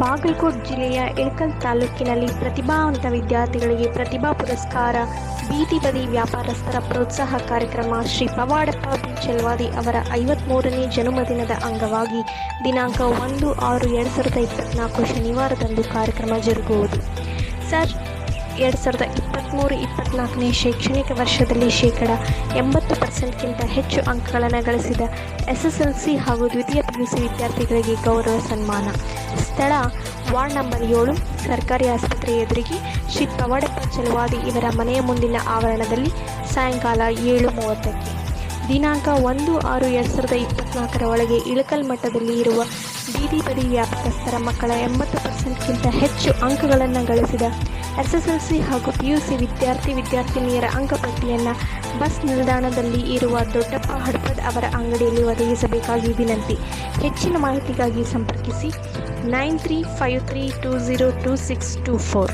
ಬಾಗಲಕೋಟೆ ಜಿಲ್ಲೆಯ ಇಳಕಲ್ ತಾಲೂಕಿನಲ್ಲಿ ಪ್ರತಿಭಾವಂತ ವಿದ್ಯಾರ್ಥಿಗಳಿಗೆ ಪ್ರತಿಭಾ ಪುರಸ್ಕಾರ, ಬೀದಿ ಬದಿ ವ್ಯಾಪಾರಸ್ಥರ ಪ್ರೋತ್ಸಾಹ ಕಾರ್ಯಕ್ರಮ ಶ್ರೀ ಪವಾಡಪ್ಪ ಬಿ ಚಲವಾದಿ ಅವರ 53ನೇ ಜನ್ಮದಿನದ ಅಂಗವಾಗಿ ದಿನಾಂಕ 1/6/2024 ಶನಿವಾರದಂದು ಕಾರ್ಯಕ್ರಮ ಜರುಗುವುದು. ಸರ್, 2023-24ನೇ ಶೈಕ್ಷಣಿಕ ವರ್ಷದಲ್ಲಿ ಶೇಕಡ 80%ಗಿಂತ ಹೆಚ್ಚು ಅಂಕಗಳನ್ನು ಗಳಿಸಿದ SSLC ಹಾಗೂ ದ್ವಿತೀಯ PUC ವಿದ್ಯಾರ್ಥಿಗಳಿಗೆ ಗೌರವ ಸನ್ಮಾನ. ಸ್ಥಳ ವಾರ್ಡ್ ನಂಬರ್ 7, ಸರ್ಕಾರಿ ಆಸ್ಪತ್ರೆ ಎದುರಿಗೆ, ಶ್ರೀ ಪವಾಡಪ್ಪ ಚಲವಾದಿ ಇವರ ಮನೆಯ ಮುಂದಿನ ಆವರಣದಲ್ಲಿ ಸಾಯಂಕಾಲ 7:30ಕ್ಕೆ. ದಿನಾಂಕ 1/6/2024 ಒಳಗೆ ಇಳಕಲ್ ಮಟ್ಟದಲ್ಲಿ ಇರುವ ಬೀದಿ ಬದಿ ವ್ಯಾಪಾರಸ್ಥರ ಮಕ್ಕಳ 80%ಗಿಂತ ಹೆಚ್ಚು ಅಂಕಗಳನ್ನು ಗಳಿಸಿದ SSLC ಹಾಗೂ PUC ವಿದ್ಯಾರ್ಥಿನಿಯರ ಅಂಕಪಟ್ಟಿಯನ್ನು ಬಸ್ ನಿಲ್ದಾಣದಲ್ಲಿ ಇರುವ ದೊಡ್ಡಪ್ಪ ಹಡಪದ್ ಅವರ ಅಂಗಡಿಯಲ್ಲಿ ಒದಗಿಸಬೇಕಾಗಿ ವಿನಂತಿ. ಹೆಚ್ಚಿನ ಮಾಹಿತಿಗಾಗಿ ಸಂಪರ್ಕಿಸಿ 9353202624.